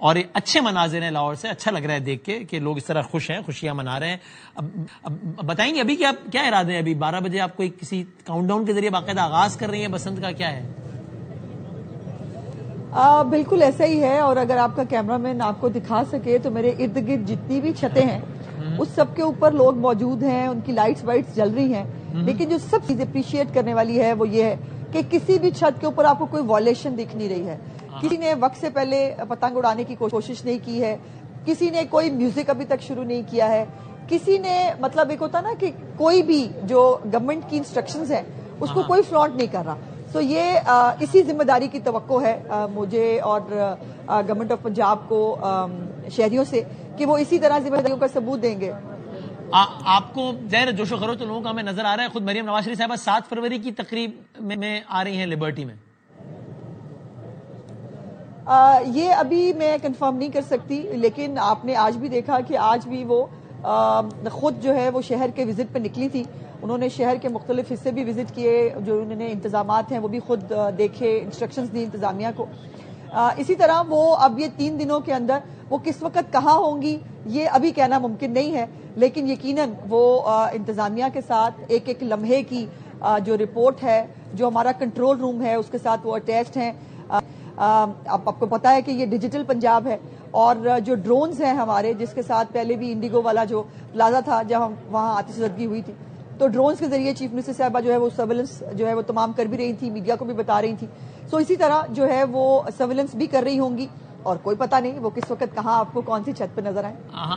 اور اچھے مناظر ہیں لاہور سے, اچھا لگ رہا ہے دیکھ کے کہ لوگ اس طرح خوش ہیں, خوشیاں منا رہے ہیں. اب بتائیں گے ابھی کیا ارادے ہیں؟ ابھی 12 بجے آپ کوئی کسی کاؤنٹ ڈاؤن کے ذریعے باقاعدہ آغاز کر رہی ہیں بسنت کا, کیا ہے؟ بالکل ایسا ہی ہے, اور اگر آپ کا کیمرہ مین آپ کو دکھا سکے تو میرے ارد گرد جتنی بھی چھتیں ہیں اس سب کے اوپر لوگ موجود ہیں, ان کی لائٹس وائٹس جل رہی ہیں. لیکن جو سب چیز اپریشیٹ کرنے والی ہے وہ یہ ہے کہ کسی بھی چھت کے اوپر آپ کو کوئی وائلیشن دکھ نہیں رہی ہے. کسی نے وقت سے پہلے پتنگ اڑانے کی کوشش نہیں کی ہے, کسی نے کوئی میوزک ابھی تک شروع نہیں کیا ہے, کسی نے مطلب ایک ہوتا نا کہ کوئی بھی جو گورنمنٹ کی انسٹرکشنز ہیں اس کو کوئی فلانٹ نہیں کر رہا. سو یہ اسی ذمہ داری کی توقع ہے مجھے اور گورنمنٹ آف پنجاب کو شہریوں سے کہ وہ اسی طرح ذمہ داریوں کا ثبوت دیں گے. آپ کو ظاہر جوش و خروش تو لوگوں کا ہمیں نظر آ رہا ہے. خود مریم نواز شریف صاحبہ 7 فروری کی تقریب میں آ رہی ہیں لبرٹی میں. یہ ابھی میں کنفرم نہیں کر سکتی, لیکن آپ نے آج بھی دیکھا کہ آج بھی وہ خود جو ہے وہ شہر کے وزٹ پہ نکلی تھی. انہوں نے شہر کے مختلف حصے بھی وزٹ کیے, جو انہوں نے انتظامات ہیں وہ بھی خود دیکھے, انسٹرکشنز دی انتظامیہ کو. اسی طرح وہ اب یہ 3 دنوں کے اندر وہ کس وقت کہاں ہوں گی یہ ابھی کہنا ممکن نہیں ہے, لیکن یقیناً وہ انتظامیہ کے ساتھ ایک ایک لمحے کی جو رپورٹ ہے, جو ہمارا کنٹرول روم ہے اس کے ساتھ وہ اٹیچڈ ہیں. آپ کو پتا ہے کہ یہ ڈیجیٹل پنجاب ہے, اور جو ڈرونز ہیں ہمارے, جس کے ساتھ پہلے بھی انڈیگو والا جو پلازا تھا جب ہم وہاں آتش زدگی ہوئی تھی, تو ڈرونز کے ذریعے چیف منسٹر صاحبہ جو ہے وہ سرویلنس جو ہے وہ تمام کر بھی رہی تھی, میڈیا کو بھی بتا رہی تھی. سو اسی طرح جو ہے وہ سرویلنس بھی کر رہی ہوں گی, اور کوئی پتہ نہیں وہ کس وقت کہاں آپ کو کون سی چھت پہ نظر آئے.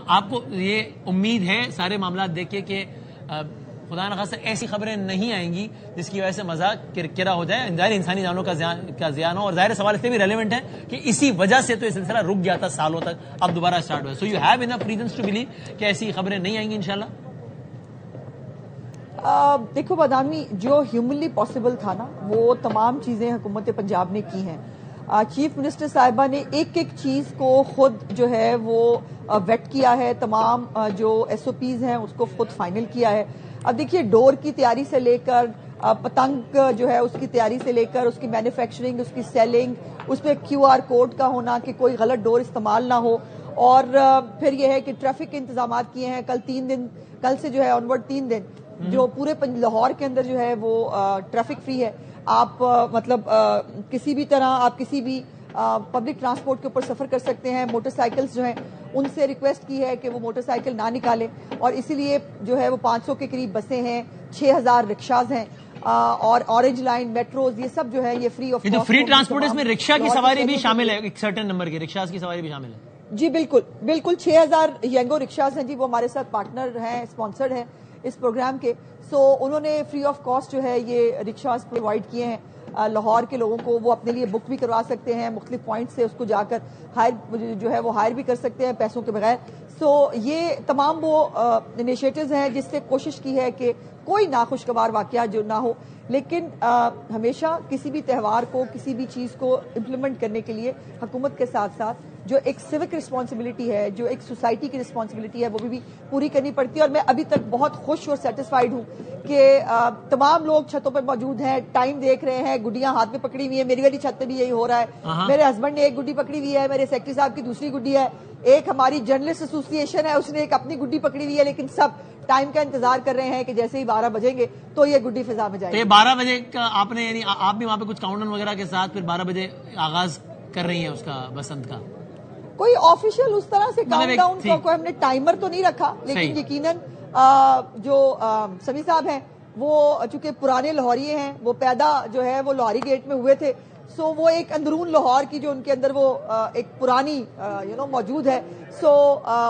آپ کو یہ امید ہے سارے معاملات دیکھ کے کہ خدا نخواستہ ایسی خبریں نہیں آئیں گی جس کی وجہ سے مزاق کرکرا ہو جائے, ظاہر انسانی جانوں کا زیان ہو, اور ظاہر سوال اس لیے بھی ریلیونٹ ہے کہ اسی وجہ سے تو یہ سلسلہ رک گیا تھا سالوں تک, اب دوبارہ اسٹارٹ ہوا. So you have enough reasons to believe کہ ایسی خبریں نہیں آئیں گی انشاءاللہ. دیکھو بادامی, جو ہیومنلی پاسبل تھا نا وہ تمام چیزیں حکومت پنجاب نے کی ہیں. چیف منسٹر صاحبہ نے ایک ایک چیز کو خود جو ہے وہ ویٹ کیا ہے, تمام جو ایس او پیز ہیں اس کو خود فائنل کیا ہے. اب دیکھیے ڈور کی تیاری سے لے کر پتنگ جو ہے اس کی تیاری سے لے کر اس کی مینوفیکچرنگ, اس کی سیلنگ, اس پہ QR کوڈ کا ہونا کہ کوئی غلط ڈور استعمال نہ ہو, اور پھر یہ ہے کہ ٹریفک کے انتظامات کیے ہیں. کل سے جو ہے آنورڈ 3 دن جو پورے لاہور کے اندر جو ہے وہ ٹریفک فری ہے. آپ مطلب کسی بھی طرح آپ کسی بھی پبلک ٹرانسپورٹ کے اوپر سفر کر سکتے ہیں. موٹر سائیکلز جو ہیں ان سے ریکویسٹ کی ہے کہ وہ موٹر سائیکل نہ نکالیں, اور اسی لیے جو ہے وہ 500 کے قریب بسیں ہیں, 6000 رکشاز ہیں, اور اورنج لائن, میٹروز, یہ سب جو ہے یہ free of cost. Free transport اس میں رکشا کی سواری بھی شامل ہے, ایک سرٹن نمبر کی رکشاز کی سواری بھی شامل ہے. جی بالکل 6000 ینگو رکشاز ہیں جی, وہ ہمارے ساتھ پارٹنر ہیں, اسپانسرڈ ہیں اس پروگرام کے. سو انہوں نے فری آف کاسٹ جو ہے یہ رکشاز پرووائڈ کیے ہیں لاہور کے لوگوں کو. وہ اپنے لیے بک بھی کروا سکتے ہیں مختلف پوائنٹ سے, اس کو جا کر ہائر جو ہے وہ ہائر بھی کر سکتے ہیں پیسوں کے بغیر. سو یہ تمام وہ انیشیٹوز ہیں جس سے کوشش کی ہے کہ کوئی ناخوشگوار واقعہ جو نہ ہو, لیکن ہمیشہ کسی بھی تہوار کو, کسی بھی چیز کو امپلیمنٹ کرنے کے لیے حکومت کے ساتھ ساتھ جو ایک سیوک رسپانسبلٹی ہے, جو ایک سوسائٹی کی رسپانسبلٹی ہے, وہ بھی پوری کرنی پڑتی ہے. اور میں ابھی تک بہت خوش اور سیٹسفائیڈ ہوں کہ تمام لوگ چھتوں پر موجود ہیں, ٹائم دیکھ رہے ہیں, گڈیاں ہاتھ میں پکڑی ہوئی ہیں. میری والی چھت پہ بھی یہی ہو رہا ہے. میرے ہسبینڈ نے ایک گڈی پکڑی ہوئی ہے, میرے سیکرٹری صاحب کی دوسری گڈی ہے, ایک ہماری جرنلسٹ ایسوسی ایشن ہے اس نے ایک اپنی گڈی پکڑی ہوئی ہے, لیکن سب ٹائم کا انتظار کر رہے ہیں کہ جیسے ہی 12 بجیں گے تو یہ گڈی فضا میں جائے گی. 12 بجے کا آپ نے, یعنی آپ بھی وہاں پہ کچھ کاؤنٹ ڈاؤن وغیرہ کے ساتھ پھر 12 بجے آغاز کر رہی ہیں اس کا بسنت کا؟ کوئی آفیشیل اس طرح سے کاؤنٹ ڈاؤن کا کوئی ہم نے ٹائمر تو نہیں رکھا, لیکن یقیناً جو سمی صاحب ہیں وہ چونکہ پرانے لاہوریے ہیں, وہ پیدا جو ہے وہ لاہوری گیٹ میں ہوئے تھے. سو وہ ایک اندرون لاہور کی جو ان کے اندر وہ ایک پرانی موجود ہے. سو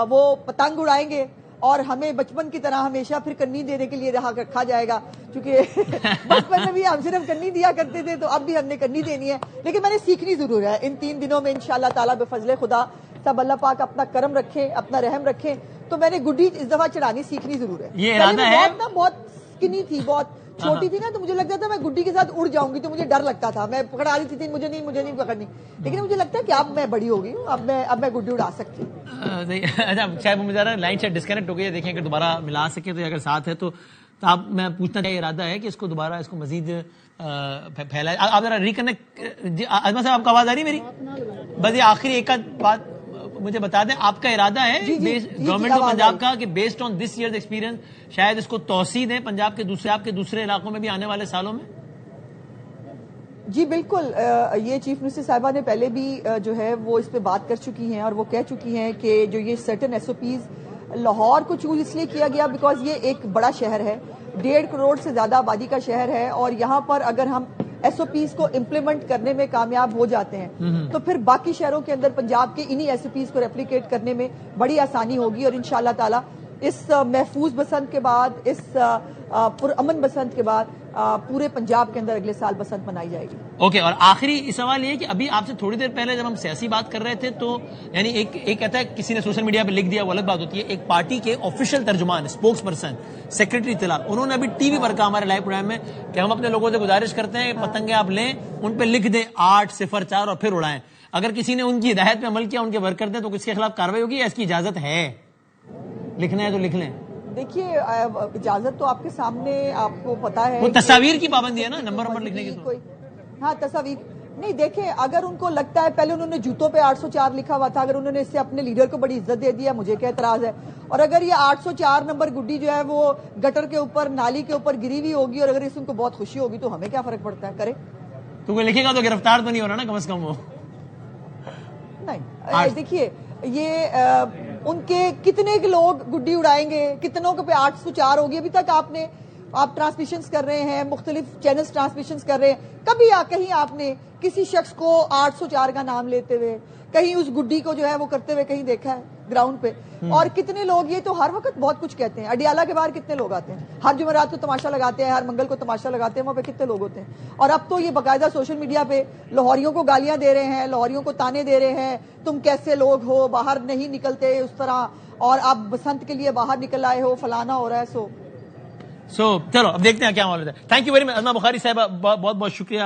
وہ پتنگ اڑائیں گے, اور ہمیں بچپن کی طرح ہمیشہ پھر کنی دینے کے لیے رکھا جائے گا, کیونکہ بچپن میں بھی ہم صرف کنی دیا کرتے تھے, تو اب بھی ہم نے کنی دینی ہے. لیکن میں نے سیکھنی ضرور ہے ان 3 دنوں میں انشاءاللہ تعالیٰ بفضل خدا سب اللہ پاک اپنا کرم رکھیں, اپنا رحم رکھیں, تو میں نے گڈی اس دفعہ چڑھانی سیکھنی ضرور ہے. یہ ارادہ ہے, بہت سکنی تھی, بہت چھوٹی تھی نا, تو مجھے لگتا تھا میں گڈی کے ساتھ اڑ جاؤں گی, تو مجھے ڈر لگتا تھا, میں پکڑا رہی تھی مجھے نہیں پکڑنی. لیکن مجھے لگتا ہے کہ اب میں بڑی ہو گئی ہوں, اب میں گڈی اڑا سکتی ہوں. اچھا شاید مجھے لائن سے ڈسکنیکٹ ہو گئی ہے, دیکھیں اگر دوبارہ ملا سکے تو, اگر ساتھ ہے تو آپ, میں پوچھنا چاہیے ارادہ ہے کہ اس کو دوبارہ اس کو مزید پھیلائے. آپ ذرا ریکنیکٹ, اجمل صاحب آپ کو آواز آ رہی ہے میری؟ بس یہ آخری ایک بات مجھے بتا دیں آپ کا ارادہ ہے گورنمنٹ آف پنجاب کا کہ based on this years experience شاید اس کو توسیع دیں پنجاب کے دوسرے علاقوں میں بھی آنے والے سالوں میں؟ جی بالکل، یہ چیف منسٹر صاحبہ نے پہلے بھی جو ہے وہ اس پہ بات کر چکی ہیں اور وہ کہہ چکی ہیں کہ جو یہ certain SOPs Lahore کو چوز اس لیے کیا گیا بیکاز یہ ایک بڑا شہر ہے، 1.5 کروڑ سے زیادہ آبادی کا شہر ہے، اور یہاں پر اگر ہم ایس او پیز کو امپلیمنٹ کرنے میں کامیاب ہو جاتے ہیں تو پھر باقی شہروں کے اندر پنجاب کے انہی ایس او پیز کو ریپلیکیٹ کرنے میں بڑی آسانی ہوگی، اور انشاءاللہ تعالی اس محفوظ بسنت کے بعد، اس پرامن بسنت کے بعد پورے پنجاب کے اندر اگلے سال بسنت منائی جائے گی۔ اوکے، اور آخری سوال یہ کہ ابھی آپ سے تھوڑی دیر پہلے جب ہم سیاسی بات کر رہے تھے تو یعنی ایک کہتا ہے کسی نے سوشل میڈیا پہ لکھ دیا، وہ الگ بات ہوتی ہے، ایک پارٹی کے آفیشیل ترجمان، اسپوکس پرسن، سیکرٹری اطلاع، انہوں نے ابھی ٹی وی پر کہا ہمارے لائیو پروگرام میں کہ ہم اپنے لوگوں سے گزارش کرتے ہیں پتنگیں آپ لیں، ان پہ لکھ دیں 804 اور پھر اڑائیں۔ اگر کسی نے ان کی ہدایت پہ عمل کیا، ان کے ورکر دیں، تو کس کے خلاف کاروائی ہوگی یا اس کی اجازت ہے؟ لکھنا ہے تو لکھ لیں۔ دیکھیے اجازت تو آپ کے سامنے، آپ کو پتا ہے وہ تصاویر کی پابندی ہے نا، نمبر لکھنے کی کوئی، ہاں تصاویر نہیں۔ دیکھیں اگر ان کو لگتا ہے، پہلے انہوں نے جوتوں پہ 804 لکھا ہوا تھا، اگر انہوں نے اس سے اپنے لیڈر کو بڑی عزت دے دیا، مجھے کیا اعتراض ہے؟ اور اگر یہ 804 نمبر گڈی جو ہے وہ گٹر کے اوپر، نالی کے اوپر گری ہوئی ہوگی اور اگر اس ان کو بہت خوشی ہوگی تو ہمیں کیا فرق پڑتا ہے، کرے تو کوئی لکھے گا تو گرفتار تو نہیں ہو رہا نا کم از کم وہ؟ نہیں، دیکھیے یہ ان کے کتنے لوگ گڈی اڑائیں گے، کتنوں کے پہ 804 ہوگی؟ ابھی تک آپ ٹرانسمیشنز کر رہے ہیں، مختلف چینلز ٹرانسمیشنز کر رہے ہیں، کبھی کہیں آپ نے کسی شخص کو 804 کا نام لیتے ہوئے، کہیں اس گڈی کو جو ہے وہ کرتے ہوئے کہیں دیکھا ہے گراؤنڈ پہ؟ اور کتنے لوگ یہ تو ہر وقت بہت کچھ کہتے ہیں، اڈیالہ کے باہر کتنے لوگ آتے ہیں، ہر جمعرات کو تماشا لگاتے ہیں، ہر منگل کو تماشا لگاتے ہیں، وہاں پہ کتنے لوگ ہوتے ہیں؟ اور اب تو یہ باقاعدہ سوشل میڈیا پہ لاہوریوں کو گالیاں دے رہے ہیں، لاہوریوں کو تانے دے رہے ہیں، تم کیسے لوگ ہو، باہر نہیں نکلتے اس طرح، اور آپ بسنت کے لیے باہر نکل آئے ہو، فلانا ہو رہا ہے۔ چلو اب دیکھتے ہیں کیا معاملہ ہے۔ تھینک یو ویری مچ ازما بخاری صاحبہ، بہت بہت شکریہ